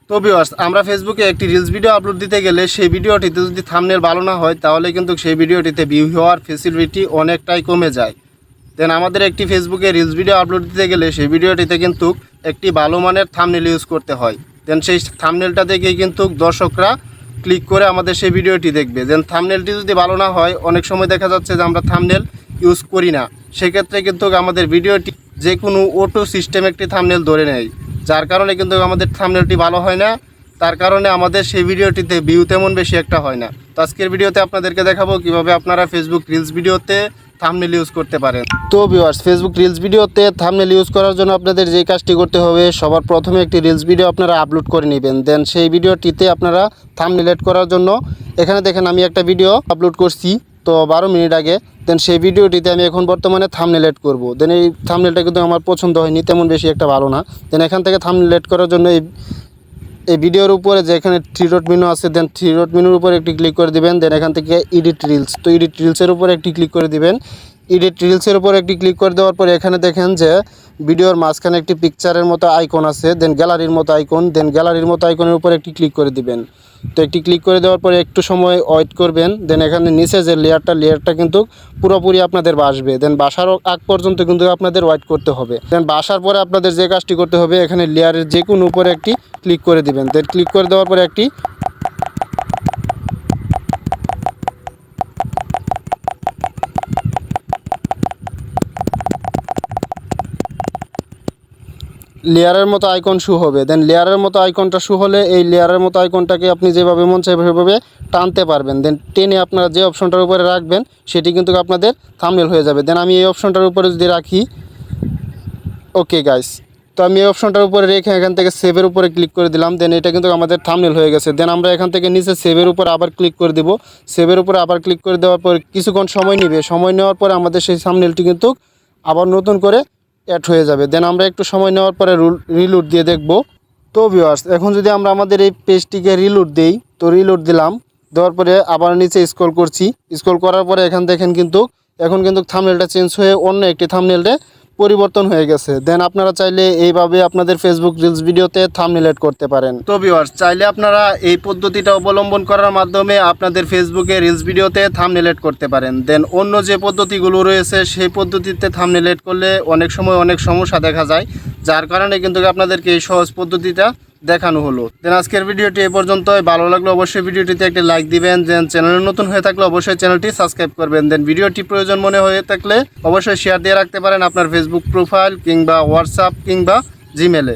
তো ভিউয়ার্স, আমরা ফেসবুকে একটি রিলস ভিডিও আপলোড দিতে গেলে সেই ভিডিওটিতে যদি থাম্বনেল ভালো না হয় তাহলে কিন্তু সেই ভিডিওটিতে ভিউ হওয়ার ফেসিলিটি অনেকটাই কমে যায়। দেন আমাদের একটি ফেসবুকে রিলস ভিডিও আপলোড দিতে গেলে সেই ভিডিওটিতে কিন্তু একটি ভালো মানের থাম্বনেল ইউজ করতে হয়। দেন সেই থাম্বনেলটা দেখেই কিন্তু দর্শকরা ক্লিক করে আমাদের সেই ভিডিওটি দেখবে। দেন থাম্বনেলটি যদি ভালো না হয়, অনেক সময় দেখা যাচ্ছে যে আমরা থাম্বনেল ইউজ করি না, সেক্ষেত্রে কিন্তু আমাদের ভিডিওটি যে কোনো অটো সিস্টেম একটি থাম্বনেল ধরে নেয়, যার কারণে কিন্তু আমাদের থাম্বনেলটি ভালো হয় না। তার কারণে আমাদের সেই ভিডিওটিতে ভিউ তেমন বেশি একটা হয় না। তো আজকের ভিডিওতে আপনাদেরকে দেখাবো কিভাবে আপনারা ফেসবুক রিলস ভিডিওতে থাম্বনেল ইউজ করতে পারেন। তো ভিউয়ার্স, ফেসবুক রিলস ভিডিওতে থাম্বনেল ইউজ করার জন্য আপনাদের যে কাজটি করতে হবে, সবার প্রথমে একটি রিলস ভিডিও আপনারা আপলোড করে নেবেন। দেন সেই ভিডিওটিতে আপনারা থাম্বনেল এড করার জন্য এখানে দেখেন আমি একটা ভিডিও আপলোড করছি তো 12 মিনিট আগে। দেন সেই ভিডিওটিতে আমি এখন বর্তমানে থাম্বনেল এড করব। দেন এই থাম্বনেলটা কিন্তু আমার পছন্দ হয়নি, তেমন বেশি একটা ভালো না। দেন এখান থেকে থাম্বনেল এড করার জন্য এই ভিডিওর উপরে যে এখানে 3 ডট মেনু আছে, দেন 3 ডট মেনুর উপরে একটি ক্লিক করে দিবেন। দেন এখান থেকে এডিট রিলস, তো এডিট রিলসের উপরে একটি ক্লিক করে দিবেন। এডিট রিলসের উপরে একটি ক্লিক করে দেওয়ার পরে এখানে দেখেন যে ভিডিওর মাঝখানে একটি পিকচারের মতো আইকন আছে, দেন গ্যালারির মতো আইকন। দেন গ্যালারির মতো আইকনের উপরে একটি ক্লিক করে দিবেন। তো একটি ক্লিক করে দেওয়ার পরে একটু সময় ওয়েট করবেন। দেন এখানে নিচে যে লেয়ারটা কিন্তু পুরোপুরি আপনাদের বাসবে। দেন বাসার আগ পর্যন্ত কিন্তু আপনাদের ওয়েট করতে হবে। দেন বাসার পরে আপনাদের যে কাজটি করতে হবে, এখানে লেয়ারের যে কোনো উপরে একটি ক্লিক করে দিবেন। দেন ক্লিক করে দেওয়ার পরে একটি লেয়ারের মতো আইকন শো হবে। দেন লেয়ারের মতো আইকনটা শো হলে এই লেয়ারের মতো আইকনটাকে আপনি যেভাবে মন চায় সেভাবে টানতে পারবেন। দেন টেনে আপনারা যে অপশনটার উপরে রাখবেন সেটি কিন্তু আপনাদের থাম্বনেল হয়ে যাবে। দেন আমি এই অপশনটার উপরে যদি রাখি, ওকে গাইস, তো আমি এই অপশনটার উপরে রেখে এখান থেকে সেভের উপরে ক্লিক করে দিলাম। দেন এটা কিন্তু আমাদের থাম্বনেল হয়ে গেছে। দেন আমরা এখান থেকে নিচে সেভের উপর আবার ক্লিক করে দেব। সেভের উপরে আবার ক্লিক করে দেওয়ার পর কিছুক্ষণ সময় নেবে। সময় নেওয়ার পরে আমাদের সেই থাম্বনেলটি কিন্তু আবার নতুন করে অ্যাড হয়ে যাবে। দেন আমরা একটু সময় নেওয়ার পরে রিলোড দিয়ে দেখব। তো ভিউয়ার্স, এখন যদি আমরা আমাদের এই পেজটিকে রিলোড দেই, তো রিলোড দিলাম, দেওয়ার পরে আবার নিচে স্ক্রল করছি। স্ক্রল করার পরে এখন দেখেন এখন কিন্তু থাম্বনেলটা চেঞ্জ হয়ে অন্য একটি থাম্বনেলে পরিবর্তন হয়ে গেছে। দেন আপনারা চাইলে এইভাবে আপনাদের ফেসবুক রিলস ভিডিওতে থাম্বনেল এড করতে পারেন। তো ভিউয়ার্স, চাইলে আপনারা এই পদ্ধতিটা অবলম্বন করার মাধ্যমে আপনাদের ফেসবুকে রিলস ভিডিওতে থাম্বনেল এড করতে পারেন। দেন অন্য যে পদ্ধতিগুলো রয়েছে সেই পদ্ধতিতে থাম্বনেল এড করলে অনেক সময় অনেক সমস্যা দেখা যায়, যার কারণে কিন্তু আপনাদেরকে এই সহজ পদ্ধতিটা দেখানো হলো। দেন আজকের ভিডিওটি এই পর্যন্তই। ভালো লাগলে অবশ্যই ভিডিওটিতে একটি লাইক দিবেন। দেন চ্যানেলে নতুন হয়ে থাকলে অবশ্যই চ্যানেলটি সাবস্ক্রাইব করবেন। দেন ভিডিওটি প্রয়োজন মনে হয়ে থাকলে অবশ্যই শেয়ার দিয়ে রাখতে পারেন আপনার ফেসবুক প্রোফাইল কিংবা হোয়াটসঅ্যাপ কিংবা জিমেলে।